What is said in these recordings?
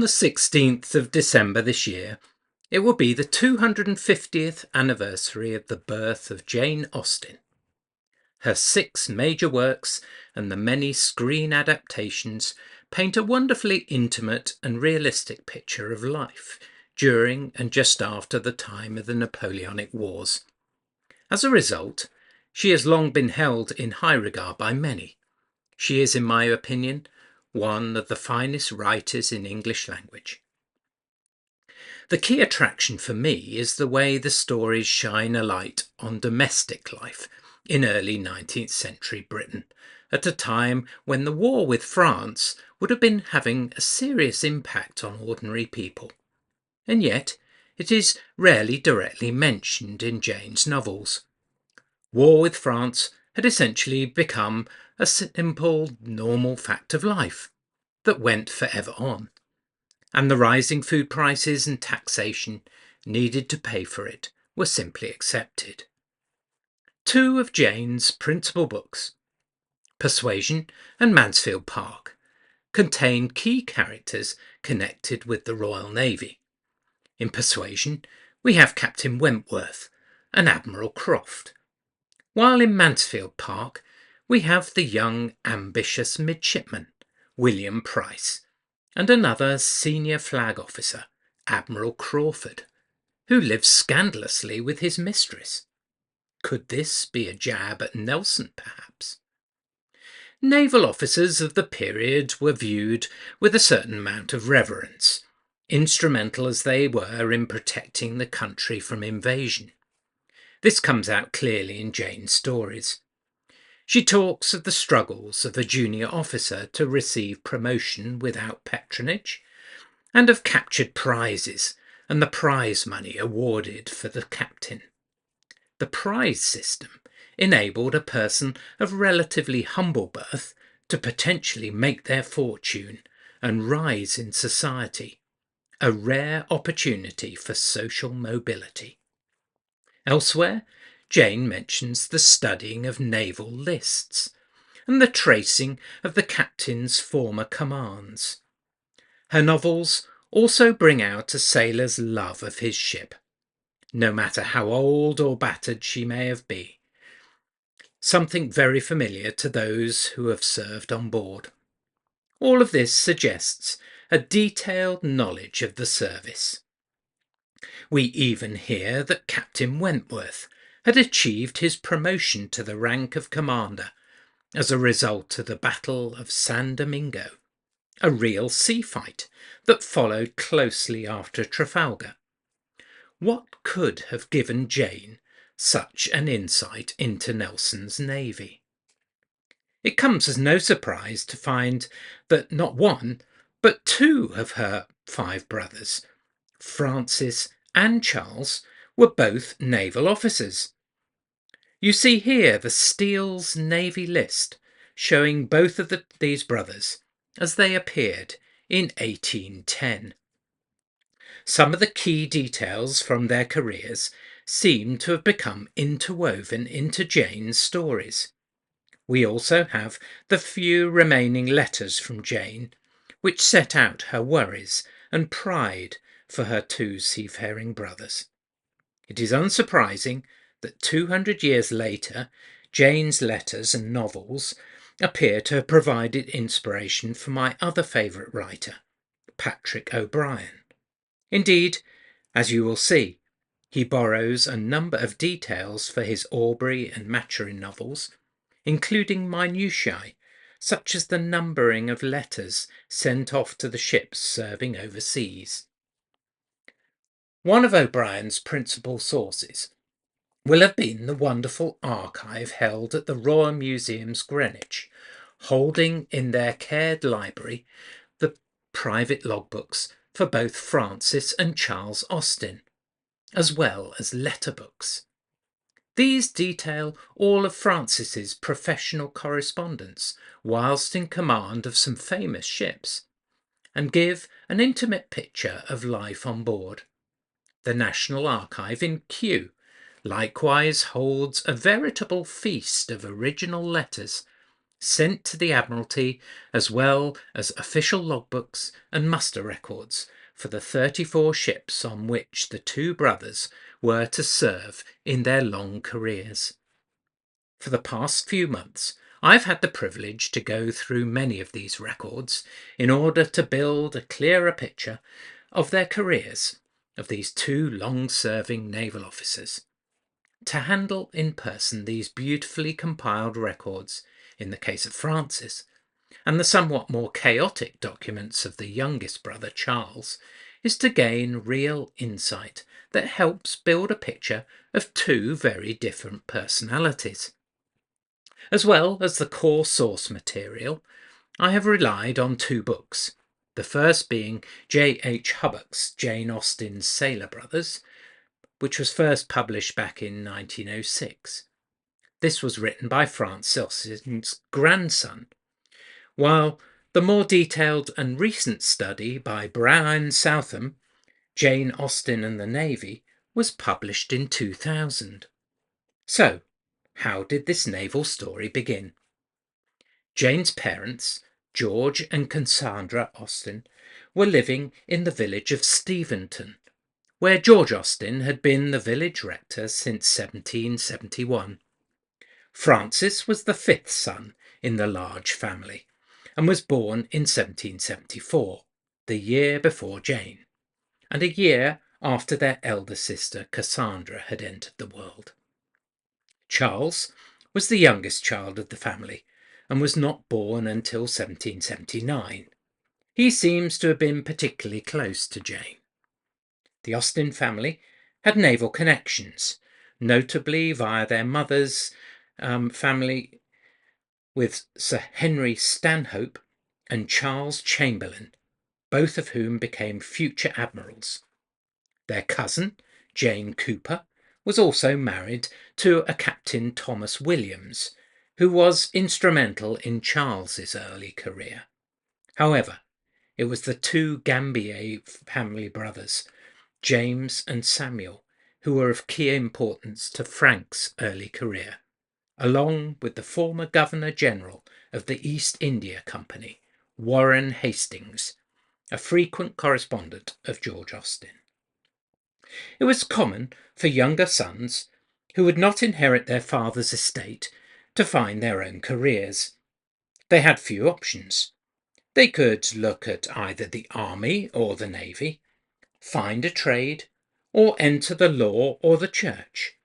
On the 16th of December this year, it will be the 250th anniversary of the birth of Jane Austen. Her 6 major works and the many screen adaptations paint a wonderfully intimate and realistic picture of life during and just after the time of the Napoleonic Wars. As a result, she has long been held in high regard by many. She is, in my opinion, one of the finest writers in English language. The key attraction for me is the way the stories shine a light on domestic life in early 19th century Britain, at a time when the war with France would have been having a serious impact on ordinary people. And yet, it is rarely directly mentioned in Jane's novels. War with France had essentially become a simple, normal fact of life that went forever on, and the rising food prices and taxation needed to pay for it were simply accepted. 2 of Jane's principal books, Persuasion and Mansfield Park, contain key characters connected with the Royal Navy. In Persuasion, we have Captain Wentworth and Admiral Croft, while in Mansfield Park we have the young, ambitious midshipman, William Price, and another senior flag officer, Admiral Crawford, who lives scandalously with his mistress. Could this be a jab at Nelson, perhaps? Naval officers of the period were viewed with a certain amount of reverence, instrumental as they were in protecting the country from invasion. This comes out clearly in Jane's stories. She talks of the struggles of a junior officer to receive promotion without patronage, and of captured prizes and the prize money awarded for the captain. The prize system enabled a person of relatively humble birth to potentially make their fortune and rise in society, a rare opportunity for social mobility. Elsewhere, Jane mentions the studying of naval lists and the tracing of the captain's former commands. Her novels also bring out a sailor's love of his ship, no matter how old or battered she may have been, something very familiar to those who have served on board. All of this suggests a detailed knowledge of the service. We even hear that Captain Wentworth had achieved his promotion to the rank of commander as a result of the Battle of San Domingo, a real sea fight that followed closely after Trafalgar. What could have given Jane such an insight into Nelson's navy? It comes as no surprise to find that not one, but 2 of her 5 brothers, Francis and Charles, were both naval officers. You see here the Steele's Navy list showing both of these brothers as they appeared in 1810. Some of the key details from their careers seem to have become interwoven into Jane's stories. We also have the few remaining letters from Jane, which set out her worries and pride for her 2 seafaring brothers. It is unsurprising that 200 years later, Jane's letters and novels appear to have provided inspiration for my other favourite writer, Patrick O'Brian. Indeed, as you will see, he borrows a number of details for his Aubrey and Maturin novels, including minutiae such as the numbering of letters sent off to the ships serving overseas. One of O'Brien's principal sources will have been the wonderful archive held at the Royal Museums, Greenwich, holding in their cared library the private logbooks for both Francis and Charles Austen, as well as letter books. These detail all of Francis's professional correspondence whilst in command of some famous ships, and give an intimate picture of life on board. The National Archive in Kew likewise holds a veritable feast of original letters sent to the Admiralty, as well as official logbooks and muster records for the 34 ships on which the two brothers were to serve in their long careers. For the past few months, I've had the privilege to go through many of these records in order to build a clearer picture of their careers, of these two long-serving naval officers. To handle in person these beautifully compiled records, in the case of Francis, and the somewhat more chaotic documents of the youngest brother Charles, is to gain real insight that helps build a picture of two very different personalities. As well as the core source material, I have relied on two books, the first being J.H. Hubbock's Jane Austen's Sailor Brothers, which was first published back in 1906. This was written by Francis Austen's grandson, while the more detailed and recent study by Brian Southam, Jane Austen and the Navy, was published in 2000. So, how did this naval story begin? Jane's parents, George and Cassandra Austen, were living in the village of Steventon, where George Austen had been the village rector since 1771. Francis was the fifth son in the large family, and was born in 1774, the year before Jane, and a year after their elder sister Cassandra had entered the world. Charles was the youngest child of the family, and was not born until 1779. He seems to have been particularly close to Jane. The Austen family had naval connections, notably via their mother's family with Sir Henry Stanhope and Charles Chamberlain, both of whom became future admirals. Their cousin, Jane Cooper, was also married to a Captain Thomas Williams, who was instrumental in Charles's early career. However, it was the two Gambier family brothers, James and Samuel, who were of key importance to Frank's early career, along with the former Governor-General of the East India Company, Warren Hastings, a frequent correspondent of George Austen. It was common for younger sons, who would not inherit their father's estate, to find their own careers. They had few options. They could look at either the army or the navy, find a trade, or enter the law or the church.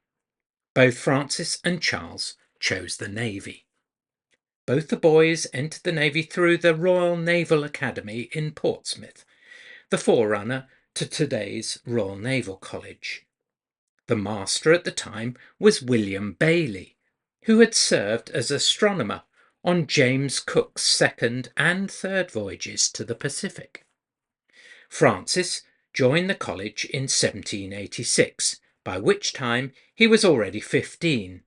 Both Francis and Charles chose the navy. Both the boys entered the navy through the Royal Naval Academy in Portsmouth, the forerunner to today's Royal Naval College. The master at the time was William Bailey, who had served as astronomer on James Cook's second and third voyages to the Pacific. Francis joined the college in 1786, by which time he was already 15.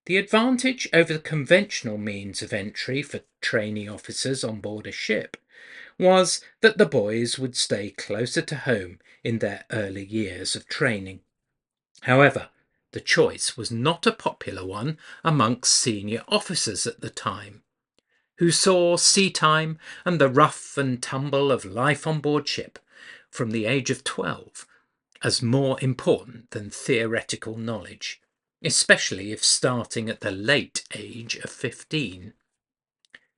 The advantage over the conventional means of entry for trainee officers on board a ship was that the boys would stay closer to home in their early years of training. However, the choice was not a popular one amongst senior officers at the time, who saw sea time and the rough and tumble of life on board ship from the age of 12 as more important than theoretical knowledge, especially if starting at the late age of 15.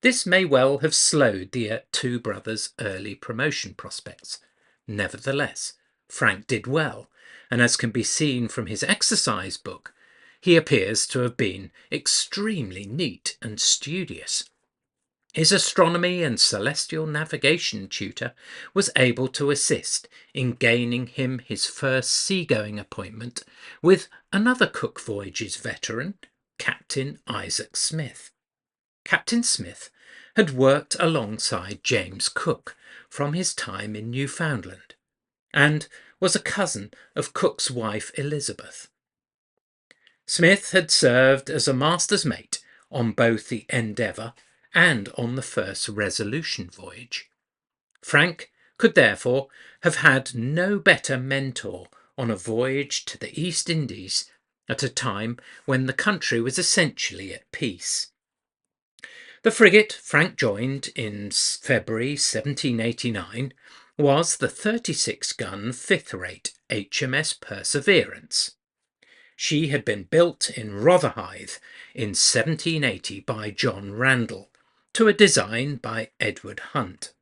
This may well have slowed the two brothers' early promotion prospects. Nevertheless, Frank did well, and as can be seen from his exercise book, he appears to have been extremely neat and studious. His astronomy and celestial navigation tutor was able to assist in gaining him his first seagoing appointment with another Cook Voyages veteran, Captain Isaac Smith. Captain Smith had worked alongside James Cook from his time in Newfoundland, and was a cousin of Cook's wife Elizabeth. Smith had served as a master's mate on both the Endeavour and on the first Resolution voyage. Frank could therefore have had no better mentor on a voyage to the East Indies at a time when the country was essentially at peace. The frigate Frank joined in February 1789 was the 36-gun fifth-rate HMS Perseverance. She had been built in Rotherhithe in 1780 by John Randall, to a design by Edward Hunt.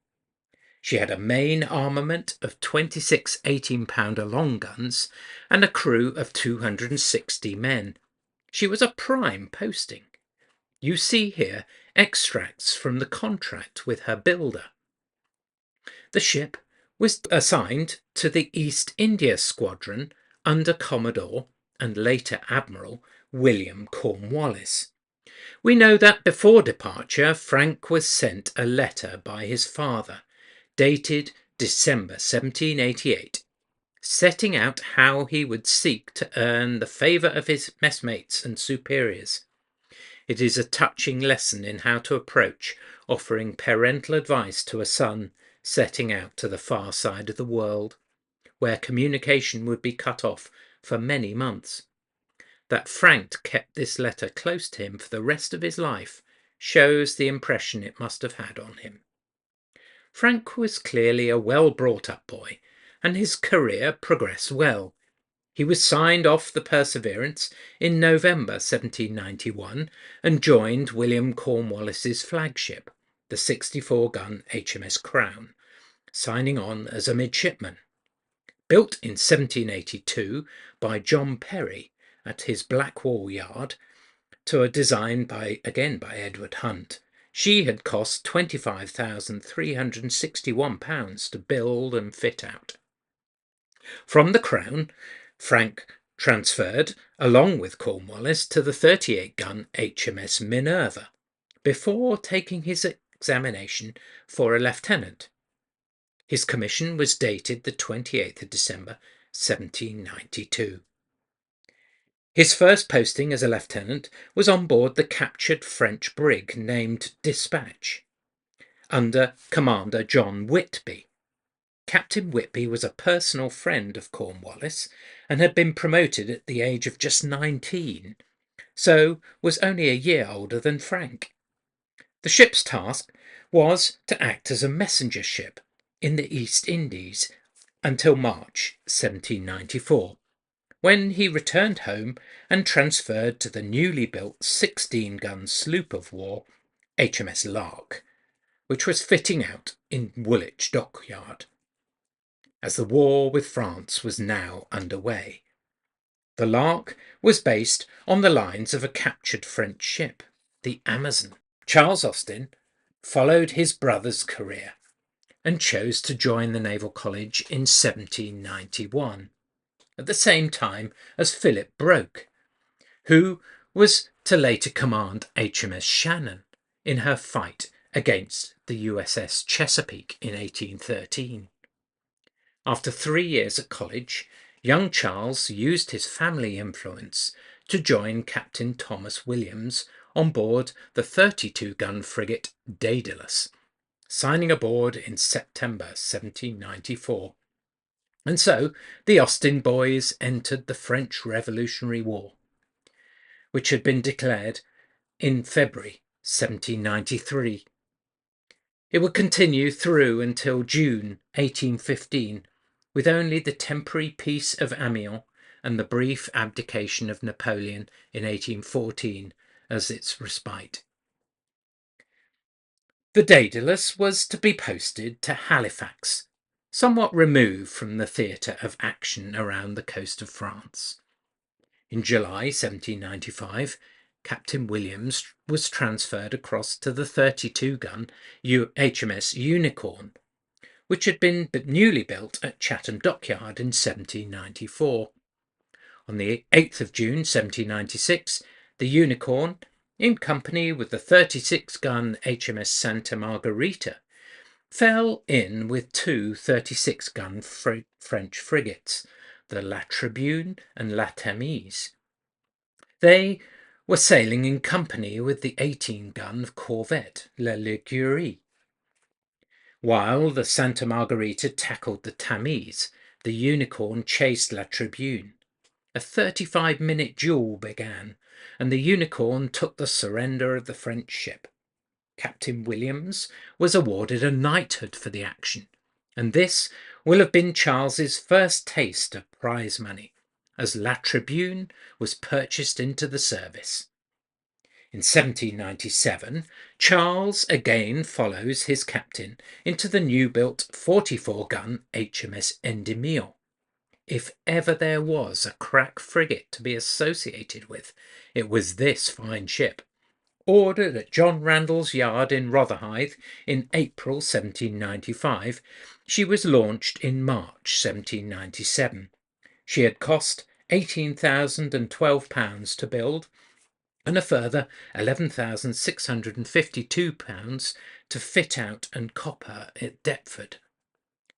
She had a main armament of 26 18-pounder long guns and a crew of 260 men. She was a prime posting. You see here extracts from the contract with her builder. The ship was assigned to the East India Squadron under Commodore and later Admiral William Cornwallis. We know that before departure, Frank was sent a letter by his father, dated December 1788, setting out how he would seek to earn the favour of his messmates and superiors. It is a touching lesson in how to approach offering parental advice to a son setting out to the far side of the world, where communication would be cut off for many months. That Frank kept this letter close to him for the rest of his life shows the impression it must have had on him. Frank was clearly a well-brought-up boy, and his career progressed well. He was signed off the Perseverance in November 1791 and joined William Cornwallis's flagship, the 64-gun HMS Crown, signing on as a midshipman. Built in 1782 by John Perry at his Blackwall yard, to a design by Edward Hunt, she had cost £25,361 to build and fit out. From the Crown, Frank transferred, along with Cornwallis, to the 38-gun HMS Minerva, before taking his examination for a lieutenant. His commission was dated the 28th of December 1792. His first posting as a lieutenant was on board the captured French brig named Dispatch, under Commander John Whitby. Captain Whitby was a personal friend of Cornwallis and had been promoted at the age of just 19, so was only a year older than Frank. The ship's task was to act as a messenger ship in the East Indies until March 1794. When he returned home and transferred to the newly built 16-gun sloop of war, HMS Lark, which was fitting out in Woolwich Dockyard, as the war with France was now underway. The Lark was based on the lines of a captured French ship, the Amazon. Charles Austen followed his brother's career and chose to join the Naval College in 1791. At the same time as Philip Broke, who was to later command HMS Shannon in her fight against the USS Chesapeake in 1813. After 3 years at college, young Charles used his family influence to join Captain Thomas Williams on board the 32-gun frigate Daedalus, signing aboard in September 1794. And so the Austen boys entered the French Revolutionary War, which had been declared in February 1793. It would continue through until June 1815, with only the temporary Peace of Amiens and the brief abdication of Napoleon in 1814 as its respite. The Daedalus was to be posted to Halifax, somewhat removed from the theatre of action around the coast of France. In July 1795, Captain Williams was transferred across to the 32-gun HMS Unicorn, which had been newly built at Chatham Dockyard in 1794. On the 8th of June 1796, the Unicorn, in company with the 36-gun HMS Santa Margarita, fell in with two 36-gun French frigates, the La Tribune and La Tamise. They were sailing in company with the 18-gun corvette La Ligurie. While the Santa Margarita tackled the Tamise, the Unicorn chased La Tribune. A 35-minute duel began, and the Unicorn took the surrender of the French ship. Captain Williams was awarded a knighthood for the action, and this will have been Charles's first taste of prize money, as La Tribune was purchased into the service. In 1797, Charles again follows his captain into the new-built 44-gun HMS Endymion. If ever there was a crack frigate to be associated with, it was this fine ship. Ordered at John Randall's yard in Rotherhithe in April 1795, she was launched in March 1797. She had cost £18,012 to build, and a further £11,652 to fit out and copper at Deptford.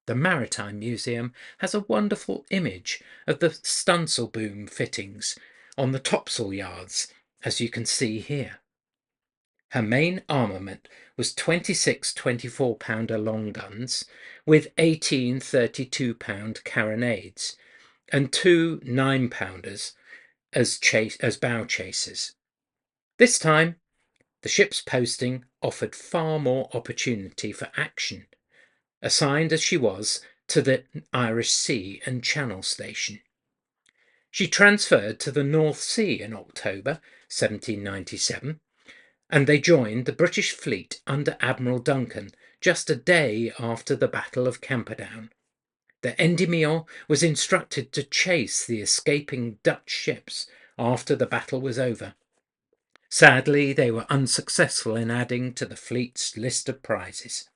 The Maritime Museum has a wonderful image of the stunsail boom fittings on the topsail yards, as you can see here. Her main armament was 26 24-pounder long guns with 18 32-pound carronades and 2 9-pounders as bow chasers. This time, the ship's posting offered far more opportunity for action, assigned as she was to the Irish Sea and Channel Station. She transferred to the North Sea in October 1797, and they joined the British fleet under Admiral Duncan just a day after the Battle of Camperdown. The Endymion was instructed to chase the escaping Dutch ships after the battle was over. Sadly, they were unsuccessful in adding to the fleet's list of prizes.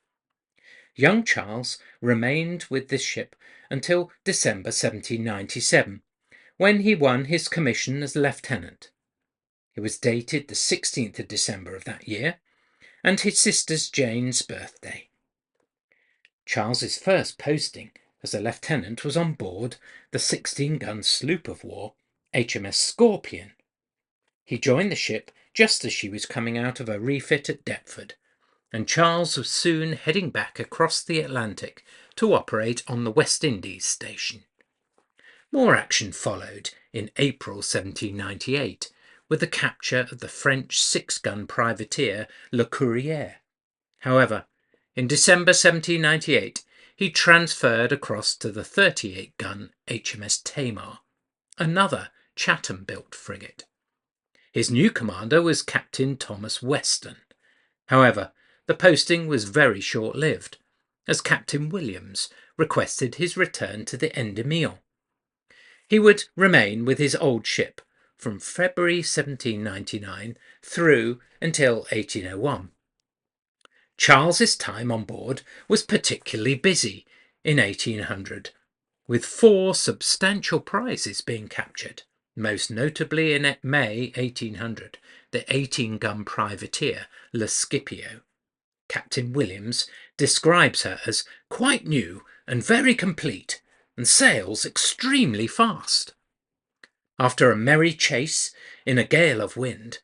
Young Charles remained with this ship until December 1797, when he won his commission as lieutenant. It was dated the 16th of December of that year, and his sister Jane's birthday. Charles's first posting as a lieutenant was on board the 16-gun sloop of war, HMS Scorpion. He joined the ship just as she was coming out of a refit at Deptford, and Charles was soon heading back across the Atlantic to operate on the West Indies station. More action followed in April 1798, with the capture of the French 6-gun privateer Le Courrier. However, in December 1798, he transferred across to the 38-gun HMS Tamar, another Chatham-built frigate. His new commander was Captain Thomas Weston. However, the posting was very short-lived, as Captain Williams requested his return to the Endymion. He would remain with his old ship from February 1799 through until 1801. Charles's time on board was particularly busy in 1800, with 4 substantial prizes being captured, most notably in May 1800, the 18-gun privateer Le Scipio. Captain Williams describes her as quite new and very complete, and sails extremely fast. After a merry chase in a gale of wind,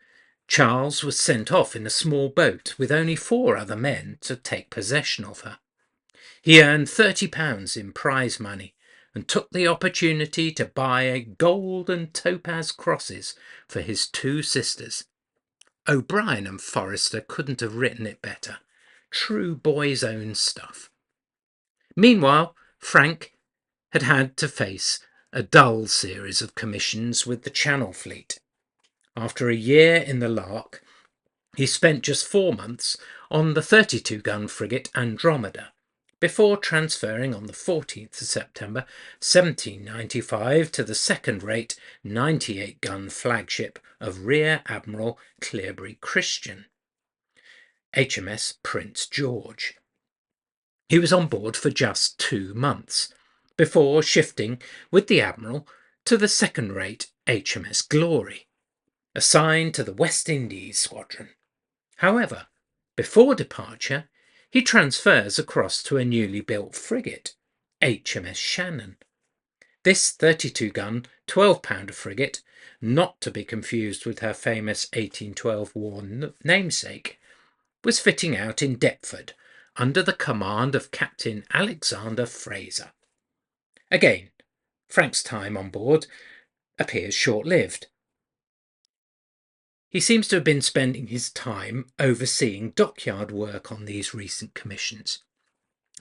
Charles was sent off in a small boat with only 4 other men to take possession of her. He earned £30 in prize money and took the opportunity to buy gold and topaz crosses for his 2 sisters. O'Brien and Forrester couldn't have written it better. True boy's own stuff. Meanwhile, Frank had had to face a dull series of commissions with the Channel Fleet. After a year in the Lark, he spent just 4 months on the 32-gun frigate Andromeda, before transferring on the 14th of September 1795 to the second-rate 98-gun flagship of Rear Admiral Cleobury Christian, HMS Prince George. He was on board for just 2 months, before shifting with the Admiral to the second-rate HMS Glory, assigned to the West Indies squadron. However, before departure, he transfers across to a newly built frigate, HMS Shannon. This 32-gun, 12-pounder frigate, not to be confused with her famous 1812 war namesake, was fitting out in Deptford under the command of Captain Alexander Fraser. Again, Frank's time on board appears short-lived. He seems to have been spending his time overseeing dockyard work on these recent commissions.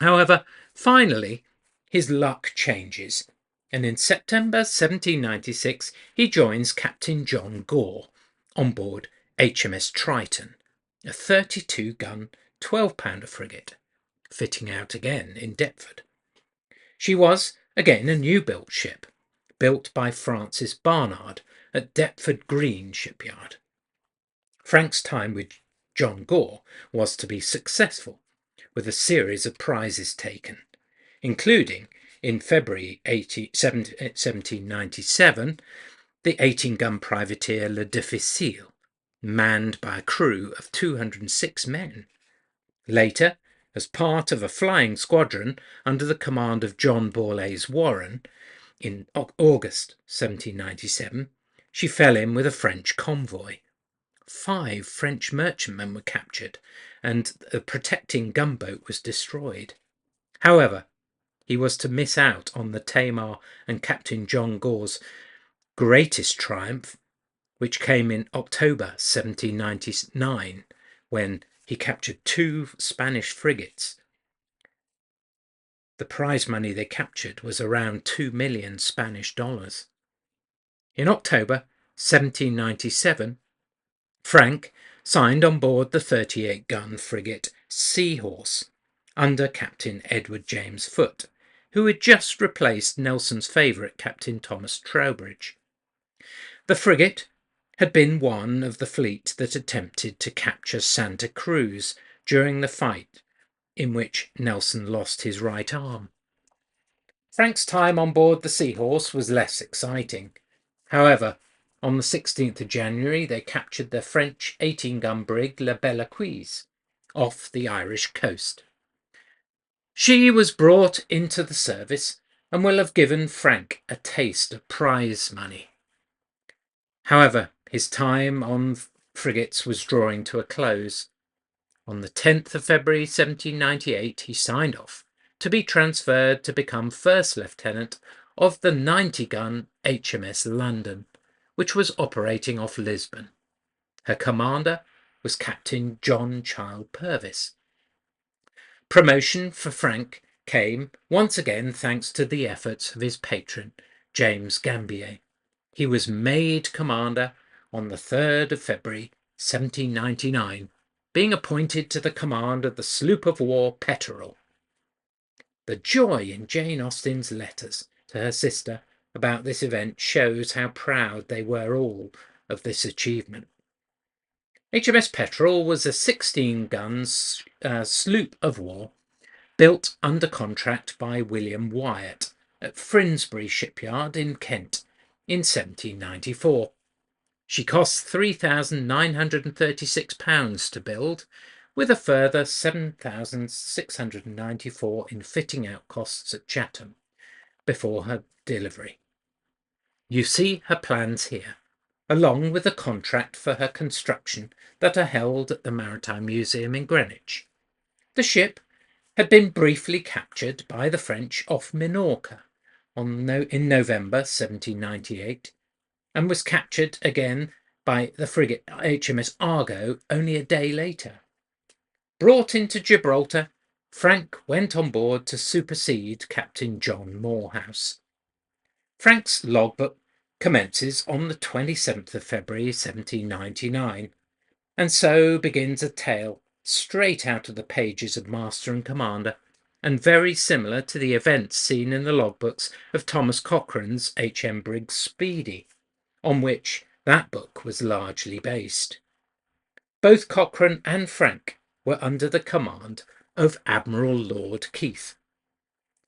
However, finally, his luck changes, and in September 1796 he joins Captain John Gore on board HMS Triton, a 32-gun, 12-pounder frigate, fitting out again in Deptford. She was, again, a new-built ship, built by Francis Barnard at Deptford Green shipyard. Frank's time with John Gore was to be successful, with a series of prizes taken, including, in February 1797, the 18-gun privateer Le Difficile, manned by a crew of 206 men. Later, as part of a flying squadron under the command of John Borlase Warren, in August 1797, she fell in with a French convoy. 5 French merchantmen were captured, and the protecting gunboat was destroyed. However, he was to miss out on the Tamar and Captain John Gore's greatest triumph, which came in October 1799, when he captured 2 Spanish frigates. The prize money they captured was around 2 million Spanish dollars. In October 1797, Frank signed on board the 38-gun frigate Seahorse under Captain Edward James Foote, who had just replaced Nelson's favourite Captain Thomas Trowbridge. The frigate had been one of the fleet that attempted to capture Santa Cruz during the fight in which Nelson lost his right arm. Frank's time on board the Seahorse was less exciting. However, on the 16th of January they captured the French 18-gun brig La Belle Épouse off the Irish coast. She was brought into the service and will have given Frank a taste of prize money. However, his time on frigates was drawing to a close. On the 10th of February 1798 he signed off to be transferred to become First Lieutenant of the 90-gun HMS London, which was operating off Lisbon. Her commander was Captain John Child Purvis. Promotion for Frank came once again thanks to the efforts of his patron, James Gambier. He was made commander on the 3rd of February 1799, being appointed to the command of the sloop of war Petterel. The joy in Jane Austen's letters to her sister about this event shows how proud they were all of this achievement. HMS Petterel was a 16-gun sloop of war built under contract by William Wyatt at Finsbury shipyard in Kent in 1794. She cost £3,936 to build, with a further £7,694 in fitting out costs at Chawton before her delivery. You see her plans here, along with a contract for her construction that are held at the Maritime Museum in Greenwich. The ship had been briefly captured by the French off Minorca in November 1798, and was captured again by the frigate HMS Argo only a day later. Brought into Gibraltar, Frank went on board to supersede Captain John Morehouse. Frank's logbook commences on the 27th of February 1799, and so begins a tale straight out of the pages of Master and Commander, and very similar to the events seen in the logbooks of Thomas Cochrane's HM brig Speedy, on which that book was largely based. Both Cochrane and Frank were under the command of Admiral Lord Keith.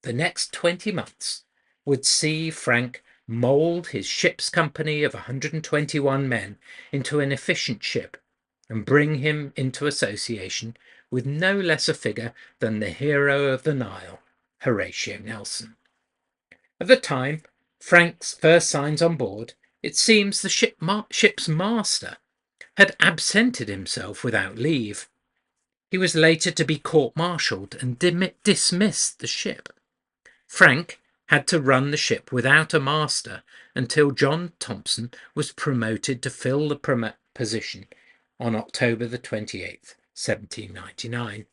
The next 20 months would see Frank mould his ship's company of 121 men into an efficient ship, and bring him into association with no less a figure than the hero of the Nile, Horatio Nelson. At the time Frank's first signs on board, it seems the ship's master had absented himself without leave. He was later to be court-martialed and dismissed the ship. Frank had to run the ship without a master until John Thompson was promoted to fill the position on October the 28th, 1799.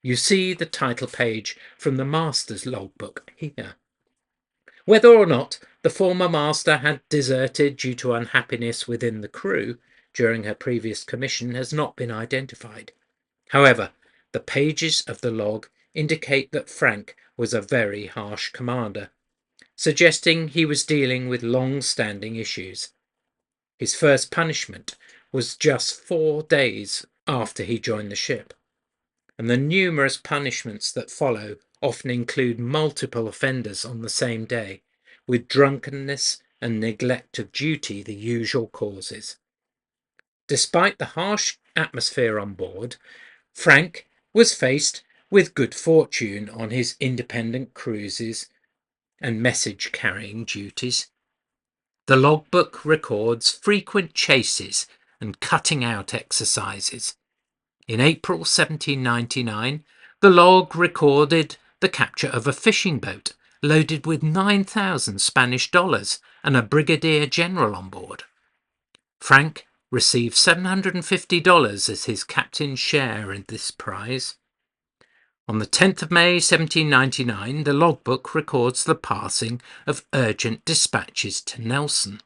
You see the title page from the master's logbook here. Whether or not the former master had deserted due to unhappiness within the crew during her previous commission has not been identified. However, the pages of the log indicate that Frank was a very harsh commander, suggesting he was dealing with long-standing issues. His first punishment was just 4 days after he joined the ship, and the numerous punishments that follow often include multiple offenders on the same day, with drunkenness and neglect of duty the usual causes. Despite the harsh atmosphere on board, Frank was faced with good fortune on his independent cruises and message-carrying duties. The logbook records frequent chases and cutting-out exercises. In April 1799, the log recorded the capture of a fishing boat loaded with 9,000 Spanish dollars and a brigadier general on board. Frank received $750 as his captain's share in this prize. On the 10th of May 1799, the logbook records the passing of urgent dispatches to Nelson.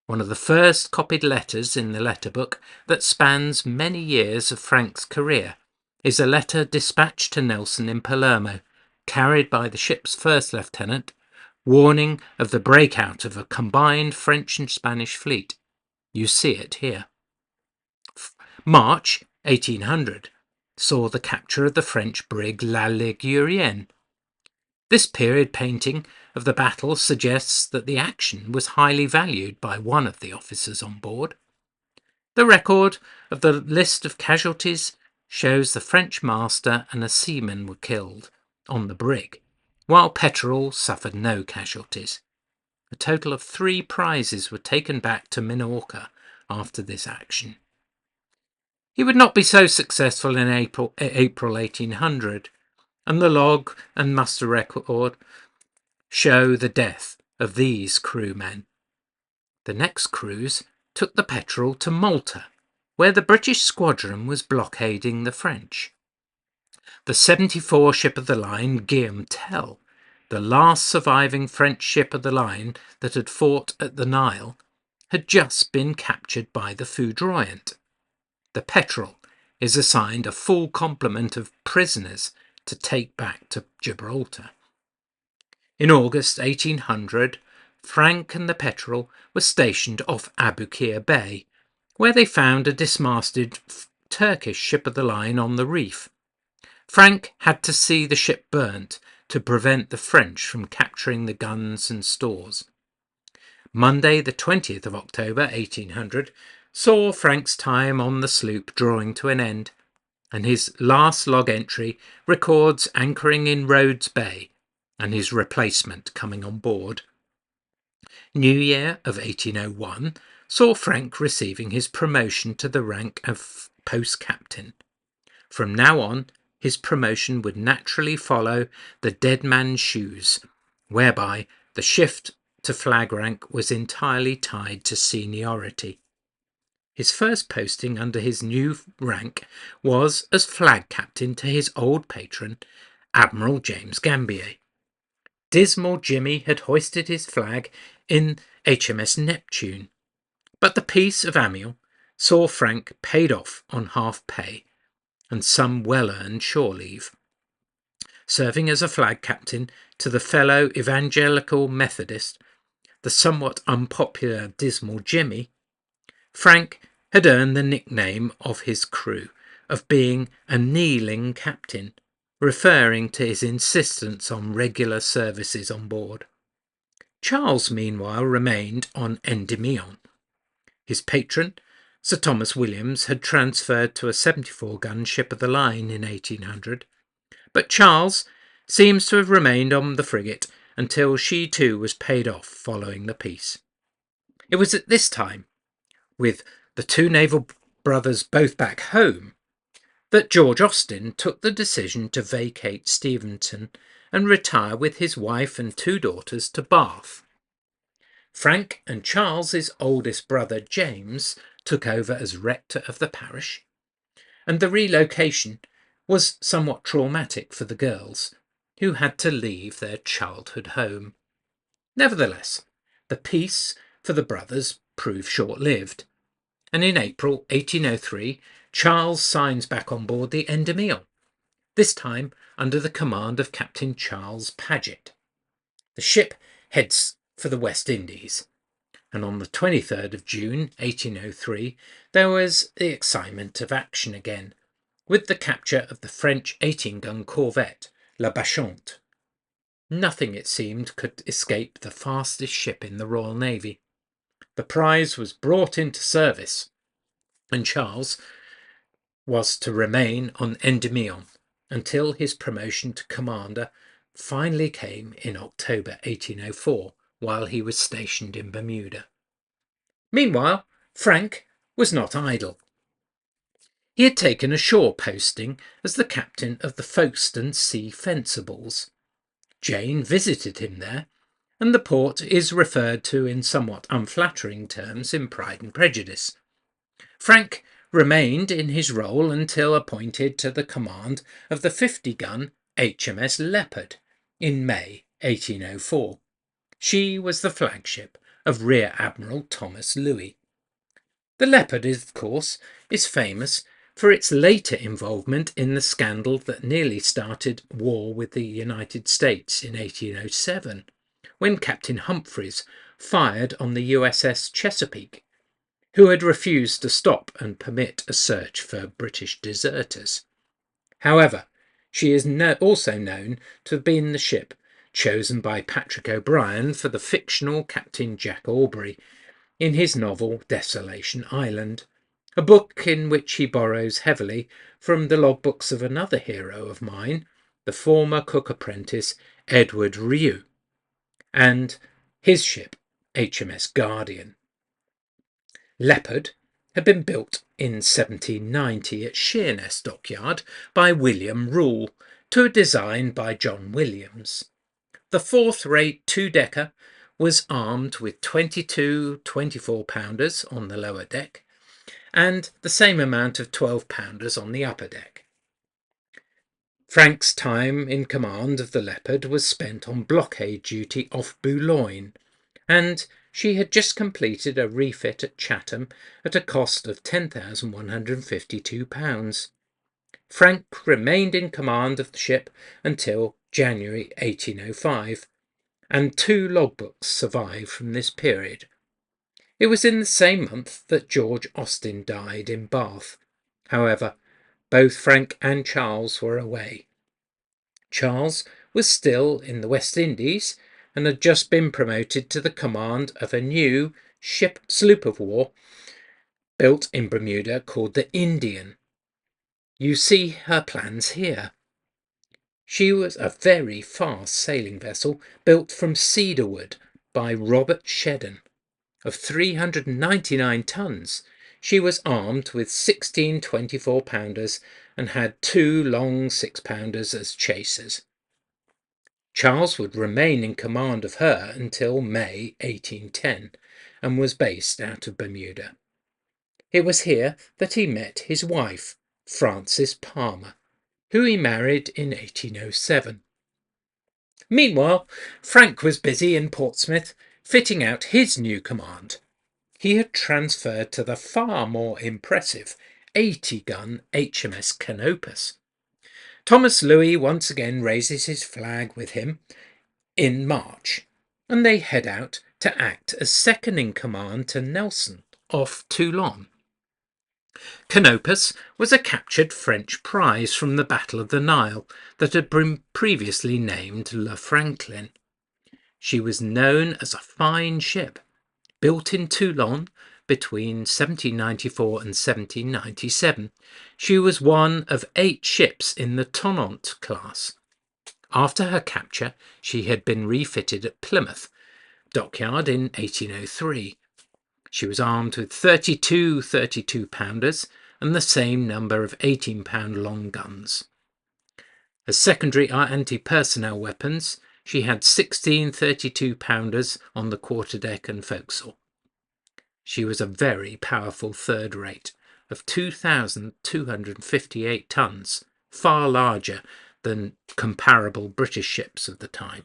One of the first copied letters in the letterbook that spans many years of Frank's career is a letter dispatched to Nelson in Palermo, carried by the ship's first lieutenant, warning of the breakout of a combined French and Spanish fleet. You see it here. March 1800 saw the capture of the French brig La Ligurienne. This period painting of the battle suggests that the action was highly valued by one of the officers on board. The record of the list of casualties shows the French master and a seaman were killed on the brig, while Petrel suffered no casualties. A total of 3 prizes were taken back to Minorca after this action. He would not be so successful in April 1800, and the log and muster record show the death of these crewmen. The next cruise took the Petrel to Malta, where the British squadron was blockading the French. The 74 ship of the line Guillaume Tell, the last surviving French ship of the line that had fought at the Nile, had just been captured by the Foudroyant. The Petrel is assigned a full complement of prisoners to take back to Gibraltar. In August 1800, Frank and the Petrel were stationed off Aboukir Bay, where they found a dismasted Turkish ship of the line on the reef. Frank had to see the ship burnt to prevent the French from capturing the guns and stores. Monday, the 20th of October 1800, saw Frank's time on the sloop drawing to an end, and his last log entry records anchoring in Rhodes Bay and his replacement coming on board. New Year of 1801 saw Frank receiving his promotion to the rank of post captain. From now on, his promotion would naturally follow the dead man's shoes, whereby the shift to flag rank was entirely tied to seniority. His first posting under his new rank was as flag captain to his old patron, Admiral James Gambier. Dismal Jimmy had hoisted his flag in HMS Neptune, but the Peace of Amiens saw Frank paid off on half pay and some well-earned shore leave. Serving as a flag captain to the fellow evangelical Methodist, the somewhat unpopular Dismal Jimmy, Frank had earned the nickname of his crew of being a kneeling captain, referring to his insistence on regular services on board. Charles, meanwhile, remained on Endymion. His patron, Sir Thomas Williams, had transferred to a 74-gun ship of the line in 1800, but Charles seems to have remained on the frigate until she too was paid off following the peace. It was at this time, with the two naval brothers both back home, that George Austen took the decision to vacate Steventon and retire with his wife and 2 daughters to Bath. Frank and Charles's oldest brother James took over as rector of the parish, and the relocation was somewhat traumatic for the girls, who had to leave their childhood home. Nevertheless, the peace for the brothers proved short-lived, and in April 1803 Charles signs back on board the Endymion, this time under the command of Captain Charles Paget. The ship heads for the West Indies, and on the 23rd of June 1803 there was the excitement of action again, with the capture of the French 18-gun corvette La Bachante. Nothing, it seemed, could escape the fastest ship in the Royal Navy. The prize was brought into service, and Charles was to remain on Endymion until his promotion to commander finally came in October 1804, while he was stationed in Bermuda. Meanwhile, Frank was not idle. He had taken a shore posting as the captain of the Folkestone Sea Fencibles. Jane visited him there, and the port is referred to in somewhat unflattering terms in Pride and Prejudice. Frank remained in his role until appointed to the command of the 50-gun HMS Leopard in May 1804. She was the flagship of Rear Admiral Thomas Louis. The Leopard, of course, is famous for its later involvement in the scandal that nearly started war with the United States in 1807, when Captain Humphreys fired on the USS Chesapeake, who had refused to stop and permit a search for British deserters. However, she is also known to have been the ship chosen by Patrick O'Brian for the fictional Captain Jack Aubrey in his novel Desolation Island, a book in which he borrows heavily from the logbooks of another hero of mine, the former cook apprentice Edward Rieu, and his ship HMS Guardian. Leopard had been built in 1790 at Sheerness Dockyard by William Rule to a design by John Williams. The fourth-rate two-decker was armed with 22 24-pounders on the lower deck, and the same amount of 12-pounders on the upper deck. Frank's time in command of the Leopard was spent on blockade duty off Boulogne, and she had just completed a refit at Chatham at a cost of £10,152. Frank remained in command of the ship until January 1805, and 2 logbooks survive from this period. It was in the same month that George Austen died in Bath. However, both Frank and Charles were away. Charles was still in the West Indies and had just been promoted to the command of a new sloop of war built in Bermuda called the Indian. You see her plans here. She was a very fast sailing vessel built from cedarwood by Robert Shedden. Of 399 tons, she was armed with 16 24-pounders and had 2 long 6-pounders as chasers. Charles would remain in command of her until May 1810 and was based out of Bermuda. It was here that he met his wife, Frances Palmer, who he married in 1807. Meanwhile, Frank was busy in Portsmouth fitting out his new command. He had transferred to the far more impressive 80-gun HMS Canopus. Thomas Louis once again raises his flag with him in March, and they head out to act as second in command to Nelson off Toulon. Canopus was a captured French prize from the Battle of the Nile that had been previously named La Franklin. She was known as a fine ship, built in Toulon between 1794 and 1797. She was one of 8 ships in the Tonnant class. After her capture, she had been refitted at Plymouth Dockyard in 1803. She was armed with 32 32-pounders and the same number of 18-pound long guns. As secondary anti-personnel weapons, she had 16 32-pounders on the quarterdeck and forecastle. She was a very powerful third rate of 2,258 tons, far larger than comparable British ships of the time.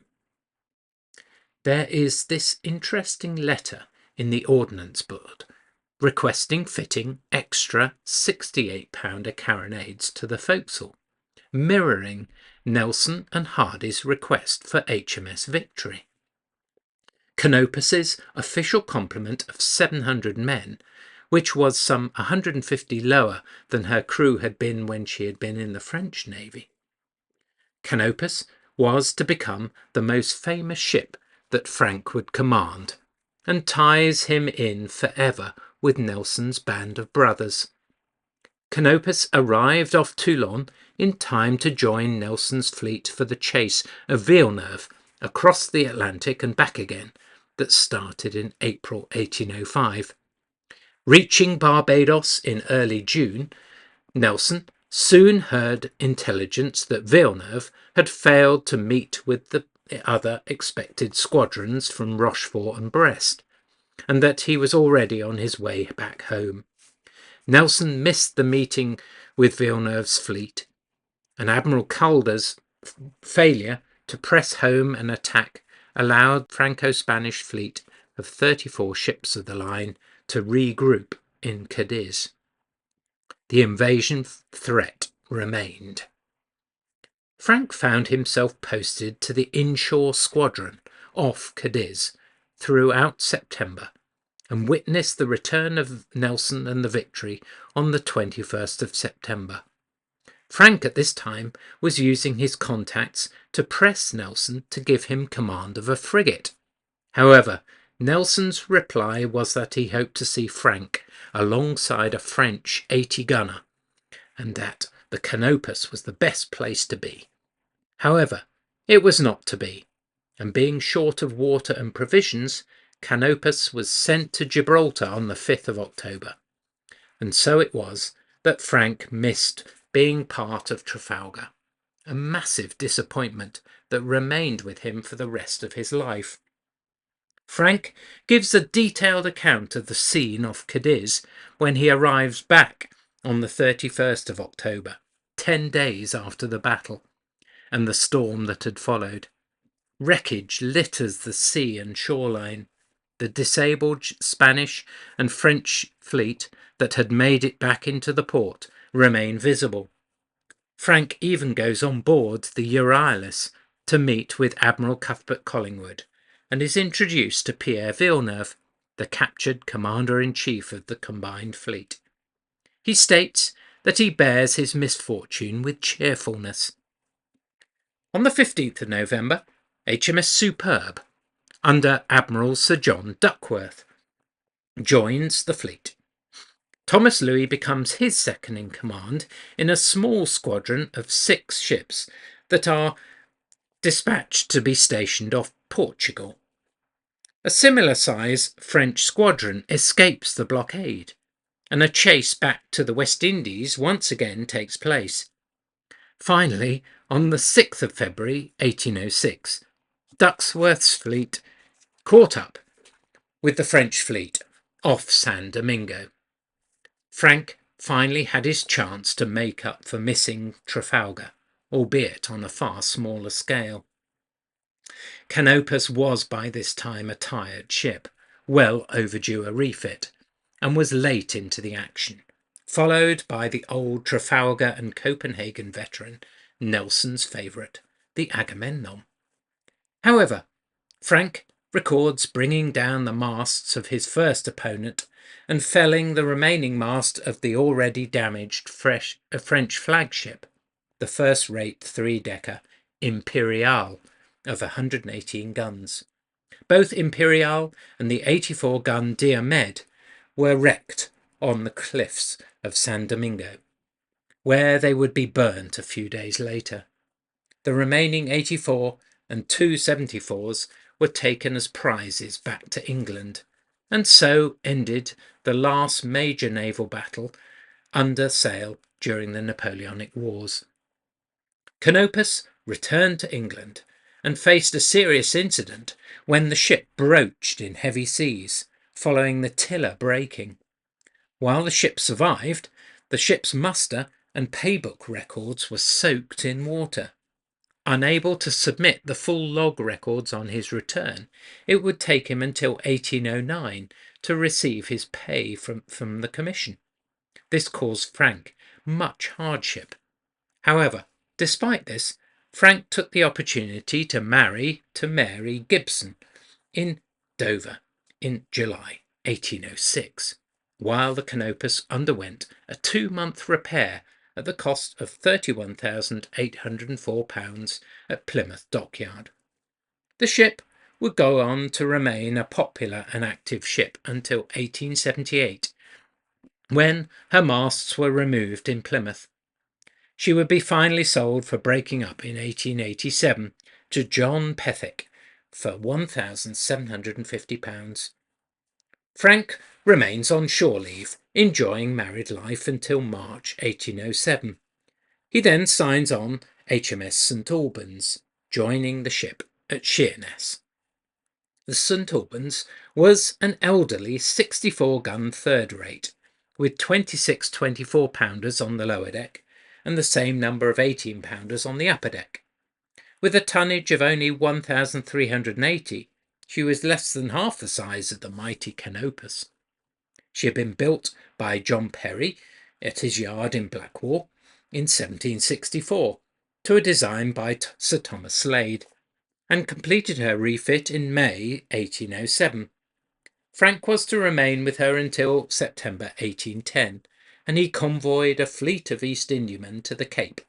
There is this interesting letter in the Ordnance Board requesting fitting extra 68-pounder carronades to the forecastle, mirroring Nelson and Hardy's request for HMS Victory. Canopus's official complement of 700 men, which was some 150 lower than her crew had been when she had been in the French Navy. Canopus was to become the most famous ship that Frank would command, and ties him in forever with Nelson's band of brothers. Canopus arrived off Toulon in time to join Nelson's fleet for the chase of Villeneuve across the Atlantic and back again, that started in April 1805. Reaching Barbados in early June, Nelson soon heard intelligence that Villeneuve had failed to meet with the other expected squadrons from Rochefort and Brest, and that he was already on his way back home. Nelson missed the meeting with Villeneuve's fleet, and Admiral Calder's failure to press home and attack allowed Franco-Spanish fleet of 34 ships of the line to regroup in Cadiz. The invasion threat remained. Frank found himself posted to the inshore squadron off Cadiz throughout September, and witnessed the return of Nelson and the Victory on the 21st of September. Frank at this time was using his contacts to press Nelson to give him command of a frigate. However, Nelson's reply was that he hoped to see Frank alongside a French 80-gunner, and that the Canopus was the best place to be. However, it was not to be, and being short of water and provisions, Canopus was sent to Gibraltar on the 5th of October. And so it was that Frank missed being part of Trafalgar, a massive disappointment that remained with him for the rest of his life. Frank gives a detailed account of the scene off Cadiz when he arrives back on the 31st of October, 10 days after the battle, and the storm that had followed. Wreckage litters the sea and shoreline. The disabled Spanish and French fleet that had made it back into the port remain visible. Frank even goes on board the Euryalus to meet with Admiral Cuthbert Collingwood, and is introduced to Pierre Villeneuve, the captured commander-in-chief of the combined fleet. He states that he bears his misfortune with cheerfulness. On the 15th of November, HMS Superb, under Admiral Sir John Duckworth, joins the fleet. Thomas Louis becomes his second in command in a small squadron of 6 ships that are dispatched to be stationed off Portugal. A similar size French squadron escapes the blockade, and a chase back to the West Indies once again takes place. Finally, on the 6th of February 1806, Duckworth's fleet caught up with the French fleet off San Domingo. Frank finally had his chance to make up for missing Trafalgar, albeit on a far smaller scale. Canopus was by this time a tired ship, well overdue a refit, and was late into the action, followed by the old Trafalgar and Copenhagen veteran, Nelson's favourite, the Agamemnon. However, Frank records bringing down the masts of his first opponent and felling the remaining mast of the already damaged French flagship, the first-rate 3-decker Imperial of 118 guns. Both Imperial and the 84-gun Diomed were wrecked on the cliffs of San Domingo, where they would be burnt a few days later. The remaining 84 and 2 74s were taken as prizes back to England, and so ended the last major naval battle under sail during the Napoleonic Wars. Canopus returned to England and faced a serious incident when the ship broached in heavy seas, following the tiller breaking. While the ship survived, the ship's muster and paybook records were soaked in water. Unable to submit the full log records on his return, it would take him until 1809 to receive his pay from the commission. This caused Frank much hardship. However, despite this, Frank took the opportunity to marry to Mary Gibson in Dover in July 1806, while the Canopus underwent a 2-month repair at the cost of £31,804 at Plymouth Dockyard. The ship would go on to remain a popular and active ship until 1878, when her masts were removed in Plymouth. She would be finally sold for breaking up in 1887 to John Pethick for £1,750. Frank remains on shore leave, enjoying married life until March 1807. He then signs on HMS St Albans, joining the ship at Sheerness. The St Albans was an elderly 64-gun third rate, with 26 24-pounders on the lower deck and the same number of 18-pounders on the upper deck. With a tonnage of only 1,380, she was less than half the size of the mighty Canopus. She had been built by John Perry at his yard in Blackwall in 1764 to a design by Sir Thomas Slade, and completed her refit in May 1807. Frank was to remain with her until September 1810, and he convoyed a fleet of East Indiamen to the Cape,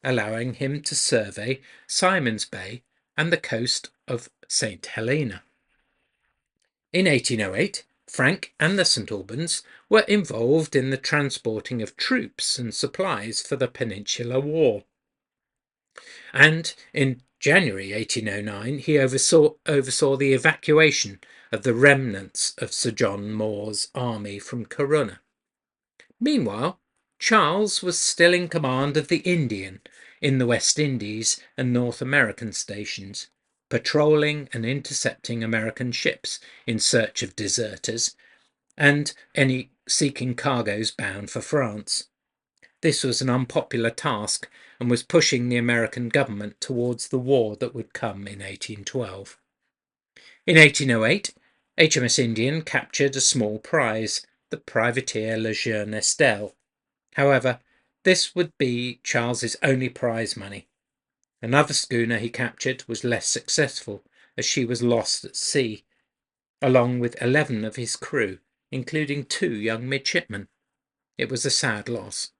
allowing him to survey Simon's Bay and the coast of St Helena. In 1808, Frank and the St Albans were involved in the transporting of troops and supplies for the Peninsular War, and in January 1809 he oversaw the evacuation of the remnants of Sir John Moore's army from Corunna. Meanwhile, Charles was still in command of the Indian in the West Indies and North American stations, patrolling and intercepting American ships in search of deserters and any seeking cargoes bound for France. This was an unpopular task and was pushing the American government towards the war that would come in 1812. In 1808, HMS Indian captured a small prize, the privateer Le Jeune Estelle. However, this would be Charles's only prize money. Another schooner he captured was less successful, as she was lost at sea, along with 11 of his crew, including 2 young midshipmen. It was a sad loss.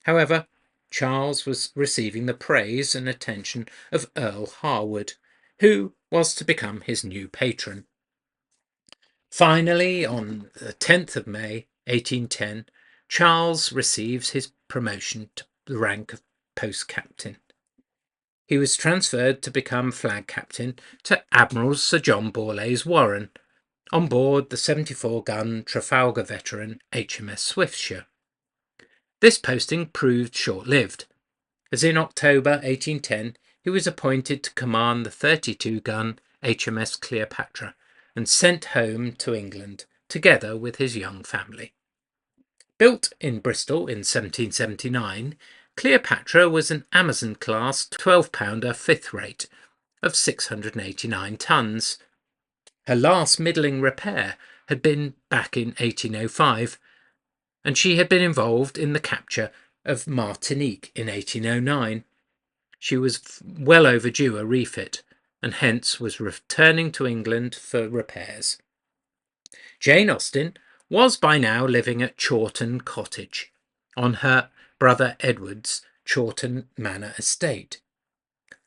However, Charles was receiving the praise and attention of Earl Harwood, who was to become his new patron. Finally, on the 10th of May 1810, Charles receives his promotion to the rank of post captain. He was transferred to become flag captain to Admiral Sir John Borlase Warren, on board the 74-gun Trafalgar veteran HMS Swiftsure. This posting proved short-lived, as in October 1810 he was appointed to command the 32-gun HMS Cleopatra and sent home to England together with his young family. Built in Bristol in 1779, Cleopatra was an Amazon-class 12-pounder fifth rate of 689 tons. Her last middling repair had been back in 1805, and she had been involved in the capture of Martinique in 1809. She was well overdue a refit, and hence was returning to England for repairs. Jane Austen was by now living at Chawton Cottage, on her brother Edward's Chawton Manor estate,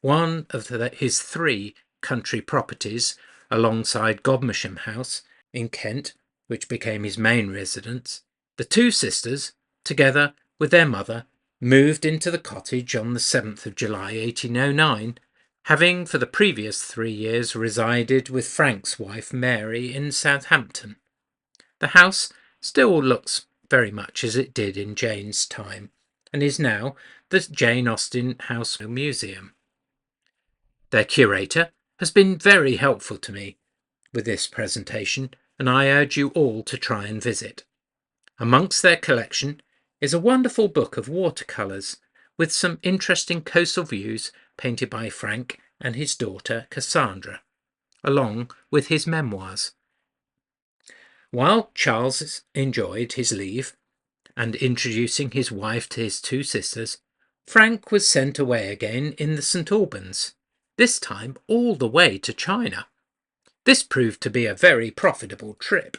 one of his 3 country properties alongside Godmersham House in Kent, which became his main residence. The 2 sisters, together with their mother, moved into the cottage on the 7th of July 1809, having for the previous 3 years resided with Frank's wife Mary in Southampton. The house still looks very much as it did in Jane's time, and is now the Jane Austen House Museum. Their curator has been very helpful to me with this presentation, and I urge you all to try and visit. Amongst their collection is a wonderful book of watercolours with some interesting coastal views painted by Frank and his daughter Cassandra, along with his memoirs. While Charles enjoyed his leave and introducing his wife to his two sisters, Frank was sent away again in the St. Albans, this time all the way to China. This proved to be a very profitable trip,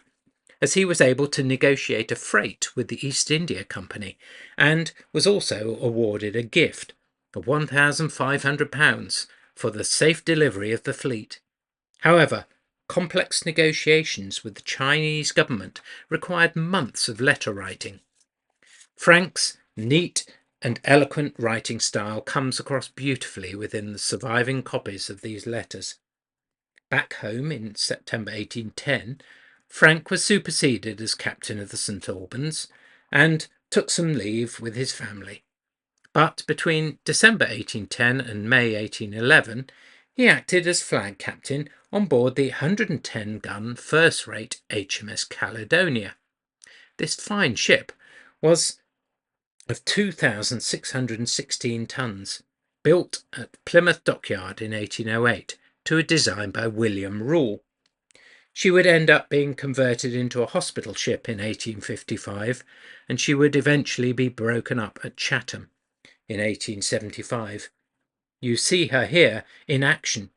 as he was able to negotiate a freight with the East India Company, and was also awarded a gift of £1,500 for the safe delivery of the fleet. However, complex negotiations with the Chinese government required months of letter writing. Frank's neat and eloquent writing style comes across beautifully within the surviving copies of these letters. Back home in September 1810, Frank was superseded as captain of the St. Albans and took some leave with his family. But between December 1810 and May 1811, he acted as flag captain on board the 110-gun first-rate HMS Caledonia. This fine ship was of 2,616 tons, built at Plymouth Dockyard in 1808 to a design by William Rule. She would end up being converted into a hospital ship in 1855, and she would eventually be broken up at Chatham in 1875. You see her here in action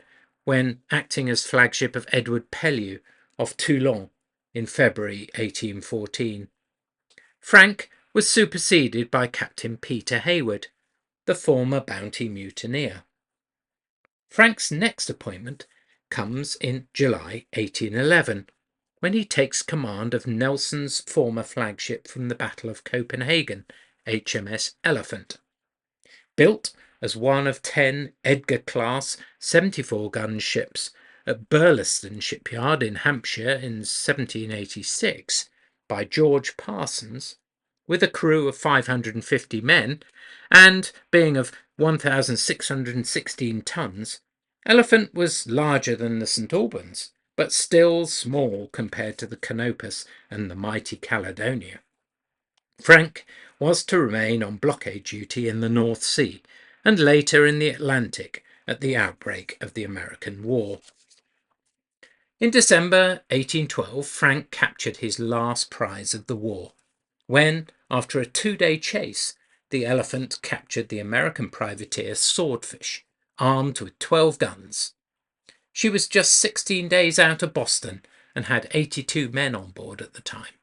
when acting as flagship of Edward Pellew off Toulon in February 1814. Frank was superseded by Captain Peter Hayward, the former Bounty mutineer. Frank's next appointment comes in July 1811, when he takes command of Nelson's former flagship from the Battle of Copenhagen, HMS Elephant. Built as one of 10 Edgar-class 74-gun ships at Burleston shipyard in Hampshire in 1786 by George Parsons, with a crew of 550 men, and being of 1,616 tons, Elephant was larger than the St. Albans, but still small compared to the Canopus and the mighty Caledonia. Frank was to remain on blockade duty in the North Sea, and later in the Atlantic at the outbreak of the American War. In December 1812, Frank captured his last prize of the war, when, after a 2-day chase, the Elephant captured the American privateer Swordfish, armed with 12 guns. She was just 16 days out of Boston and had 82 men on board at the time.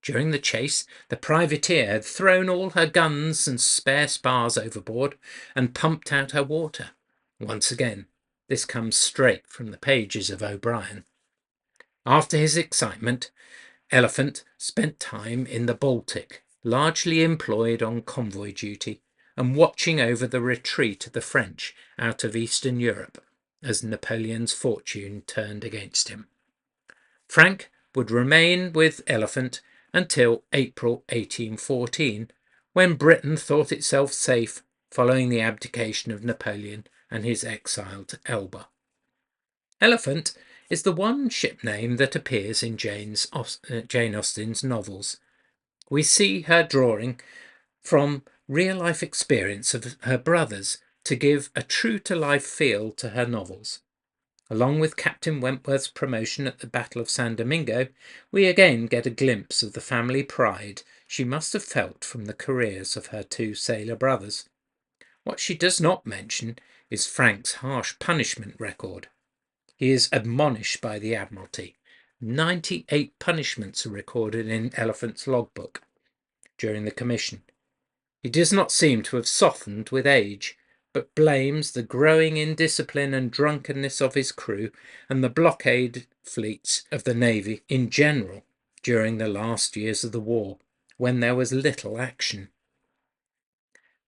During the chase, the privateer had thrown all her guns and spare spars overboard and pumped out her water. Once again, this comes straight from the pages of O'Brien. After his excitement, Elephant spent time in the Baltic, largely employed on convoy duty and watching over the retreat of the French out of Eastern Europe as Napoleon's fortune turned against him. Frank would remain with Elephant until April 1814, when Britain thought itself safe following the abdication of Napoleon and his exile to Elba. Elephant is the one ship name that appears in Jane Austen's novels. We see her drawing from real-life experience of her brothers to give a true-to-life feel to her novels. Along with Captain Wentworth's promotion at the Battle of San Domingo, we again get a glimpse of the family pride she must have felt from the careers of her two sailor brothers. What she does not mention is Frank's harsh punishment record. He is admonished by the Admiralty. 98 punishments are recorded in Elephant's logbook during the commission. He does not seem to have softened with age, but blames the growing indiscipline and drunkenness of his crew and the blockade fleets of the Navy in general during the last years of the war, when there was little action.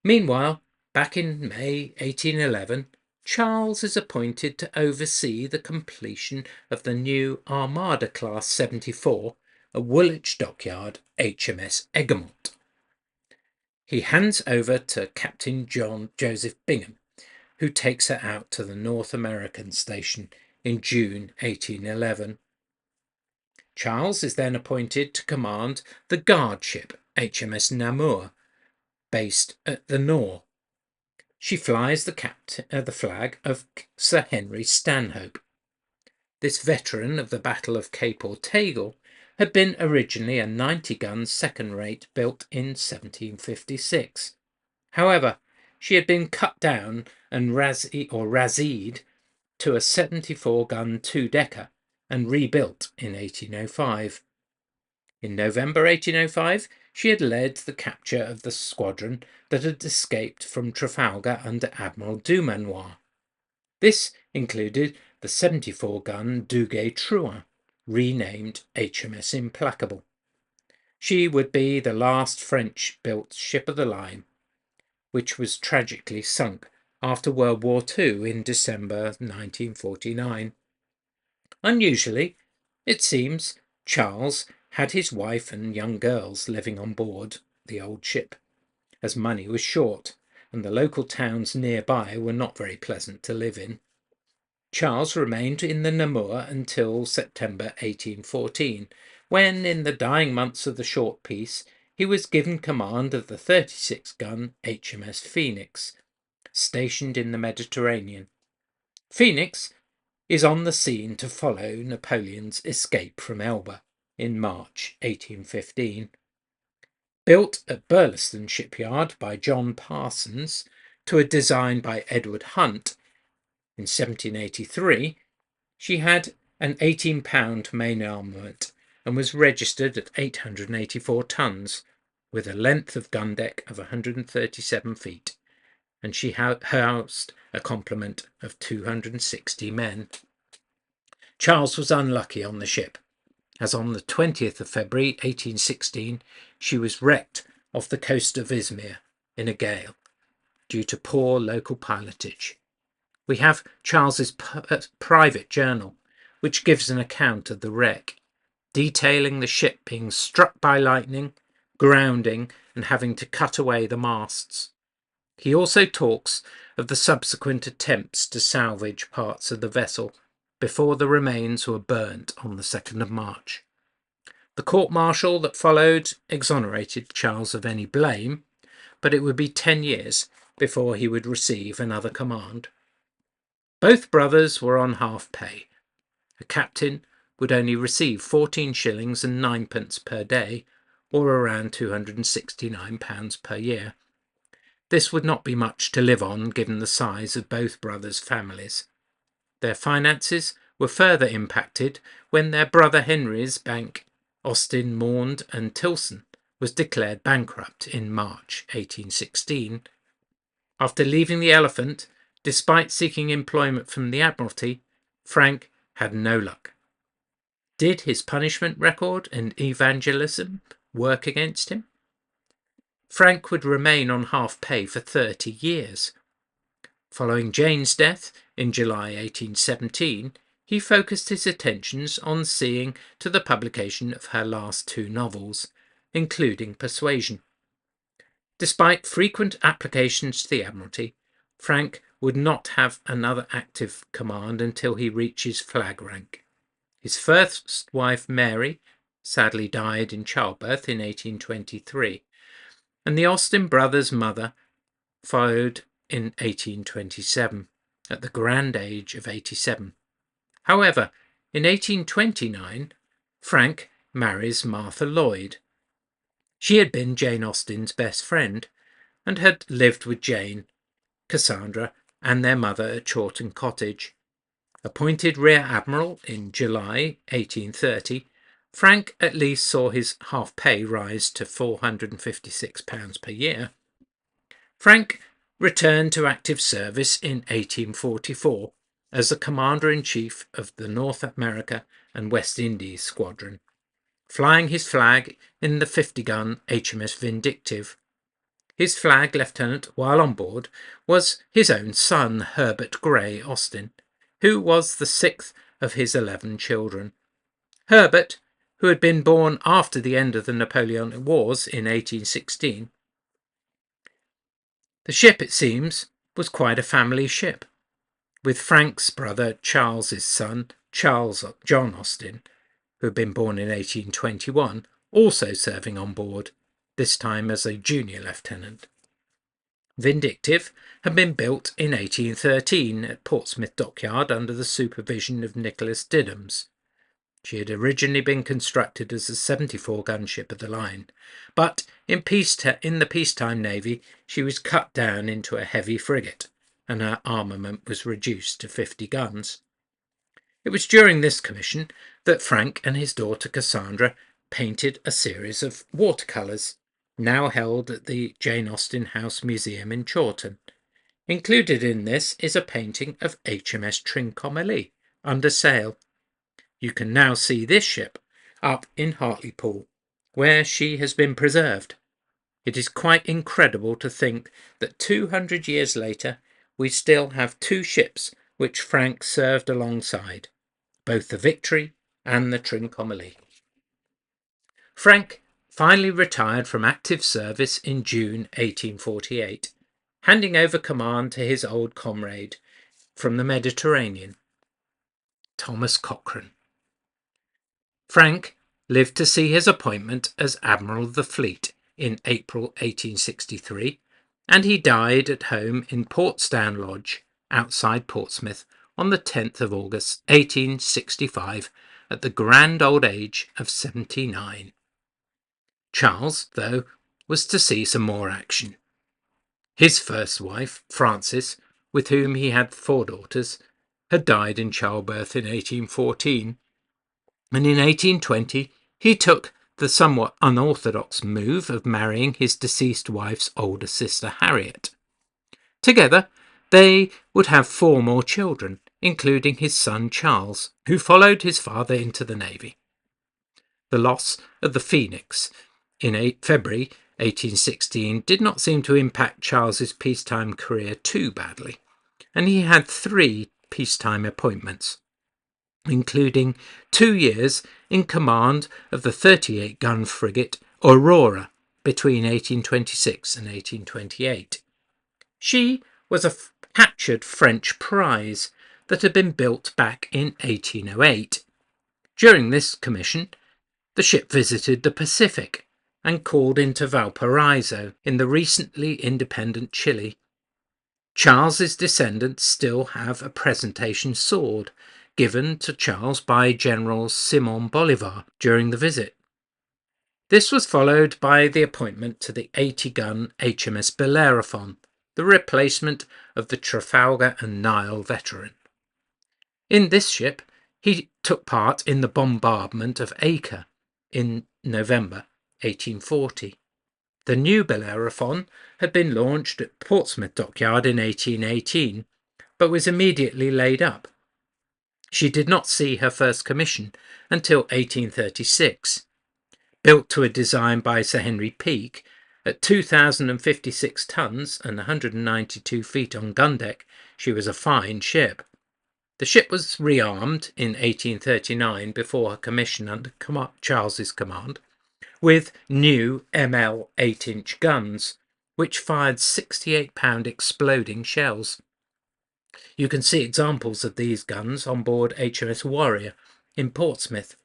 Meanwhile, back in May 1811, Charles is appointed to oversee the completion of the new Armada Class 74 at Woolwich Dockyard HMS Egremont. He hands over to Captain John Joseph Bingham, who takes her out to the North American station in June 1811. Charles is then appointed to command the guard ship HMS Namur, based at the Nore. She flies the flag of Sir Henry Stanhope. This veteran of the Battle of Cape Ortegal had been originally a 90-gun second-rate built in 1756. However, she had been cut down and razzied to a 74-gun two-decker and rebuilt in 1805. In November 1805, she had led the capture of the squadron that had escaped from Trafalgar under Admiral Dumanoir. This included the 74-gun Duguay-Trouin, renamed HMS Implacable. She would be the last French-built ship of the line, which was tragically sunk after World War II in December 1949. Unusually, it seems, Charles had his wife and young girls living on board the old ship, as money was short, and the local towns nearby were not very pleasant to live in. Charles remained in the Namur until September 1814, when, in the dying months of the short peace, he was given command of the 36-gun HMS Phoenix, stationed in the Mediterranean. Phoenix is on the scene to follow Napoleon's escape from Elba in March 1815. Built at Burleston shipyard by John Parsons to a design by Edward Hunt in 1783, she had an 18-pound main armament and was registered at 884 tons, with a length of gun deck of 137 feet, and she housed a complement of 260 men. Charles was unlucky on the ship, as on the 20th of February 1816 she was wrecked off the coast of Izmir in a gale, due to poor local pilotage. We have Charles's private journal, which gives an account of the wreck, detailing the ship being struck by lightning, grounding, and having to cut away the masts. He also talks of the subsequent attempts to salvage parts of the vessel before the remains were burnt on the 2nd of March. The court-martial that followed exonerated Charles of any blame, but it would be 10 years before he would receive another command. Both brothers were on half pay. A captain would only receive 14 shillings and 9p per day, or around £269 per year. This would not be much to live on given the size of both brothers' families. Their finances were further impacted when their brother Henry's bank, Austen, Maund and Tilson, was declared bankrupt in March 1816. After leaving the Elephant, despite seeking employment from the Admiralty, Frank had no luck. Did his punishment record and evangelism work against him? Frank would remain on half pay for 30 years. Following Jane's death in July 1817, he focused his attentions on seeing to the publication of her last 2 novels, including Persuasion. Despite frequent applications to the Admiralty, Frank would not have another active command until he reaches flag rank. His first wife, Mary, sadly died in childbirth in 1823, and the Austen brothers' mother followed in 1827, at the grand age of 87. However, in 1829, Frank marries Martha Lloyd. She had been Jane Austen's best friend, and had lived with Jane, Cassandra, and their mother at Chawton Cottage. Appointed Rear Admiral in July 1830, Frank at least saw his half pay rise to £456 per year. Frank returned to active service in 1844 as the Commander-in-Chief of the North America and West Indies Squadron, flying his flag in the 50-gun HMS Vindictive. His flag lieutenant, while on board, was his own son, Herbert Grey Austen, who was the 6th of his 11 children. Herbert, who had been born after the end of the Napoleonic Wars in 1816. The ship, it seems, was quite a family ship, with Frank's brother Charles's son, John Austen, who had been born in 1821, also serving on board, this time as a junior lieutenant. Vindictive had been built in 1813 at Portsmouth Dockyard under the supervision of Nicholas Diddams. She had originally been constructed as a 74-gun ship of the line, but in the peacetime navy she was cut down into a heavy frigate, and her armament was reduced to 50 guns. It was during this commission that Frank and his daughter Cassandra painted a series of watercolours, now held at the Jane Austen House Museum in Chawton. Included in this is a painting of HMS Trincomalee under sail. You can now see this ship up in Hartlepool, where she has been preserved. It is quite incredible to think that 200 years later we still have two ships which Frank served alongside, both the Victory and the Trincomalee. Frank finally retired from active service in June 1848, handing over command to his old comrade from the Mediterranean, Thomas Cochrane. Frank lived to see his appointment as Admiral of the Fleet in April 1863, and he died at home in Portsdown Lodge, outside Portsmouth, on the 10th of August 1865, at the grand old age of 79. Charles, though, was to see some more action. His first wife, Frances, with whom he had 4 daughters, had died in childbirth in 1814, and in 1820 he took the somewhat unorthodox move of marrying his deceased wife's older sister Harriet. Together they would have 4 more children, including his son Charles, who followed his father into the navy. The loss of the Phoenix in February 1816 did not seem to impact Charles's peacetime career too badly, and he had 3 peacetime appointments, including 2 years in command of the 38-gun frigate Aurora between 1826 and 1828. She was a captured French prize that had been built back in 1808. During this commission, the ship visited the Pacific and called into Valparaiso in the recently independent Chile. Charles's descendants still have a presentation sword given to Charles by General Simon Bolivar during the visit. This was followed by the appointment to the 80-gun HMS Bellerophon, the replacement of the Trafalgar and Nile veteran. In this ship, he took part in the bombardment of Acre in November 1840. The new Bellerophon had been launched at Portsmouth Dockyard in 1818, but was immediately laid up. She did not see her first commission until 1836. Built to a design by Sir Henry Peake, at 2,056 tons and 192 feet on gun deck, she was a fine ship. The ship was rearmed in 1839 before her commission under Charles's command, with new ML 8-inch guns, which fired 68-pound exploding shells. You can see examples of these guns on board HMS Warrior in Portsmouth.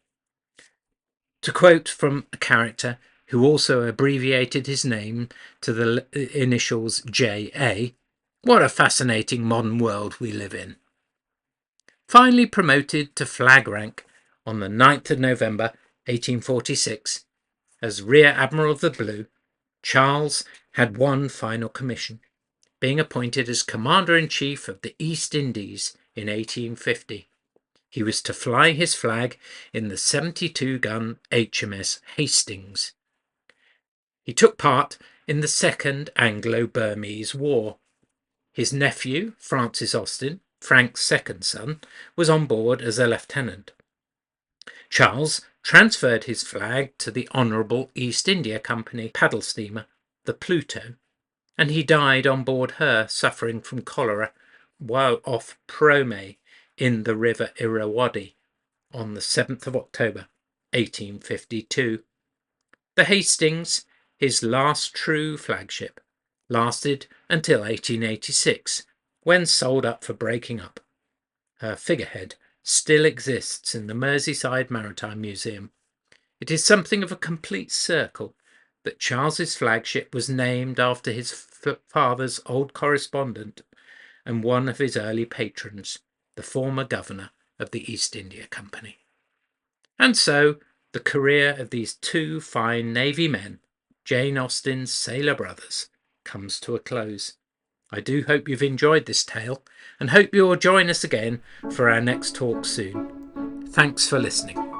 To quote from a character who also abbreviated his name to the initials J.A., "What a fascinating modern world we live in." Finally promoted to flag rank on the 9th of November 1846, as Rear Admiral of the Blue, Charles had one final commission, being appointed as Commander-in-Chief of the East Indies in 1850. He was to fly his flag in the 72-gun HMS Hastings. He took part in the Second Anglo-Burmese War. His nephew, Francis Austen, Frank's second son, was on board as a lieutenant. Charles transferred his flag to the Honourable East India Company paddle steamer, the Pluto, and he died on board her, suffering from cholera, while off Promé in the River Irrawaddy on the 7th of October 1852. The Hastings, his last true flagship, lasted until 1886, when sold up for breaking up. Her figurehead still exists in the Merseyside Maritime Museum. It is something of a complete circle that Charles's flagship was named after his father's old correspondent and one of his early patrons, the former governor of the East India Company. And so the career of these two fine Navy men, Jane Austen's sailor brothers, comes to a close. I do hope you've enjoyed this tale and hope you'll join us again for our next talk soon. Thanks for listening.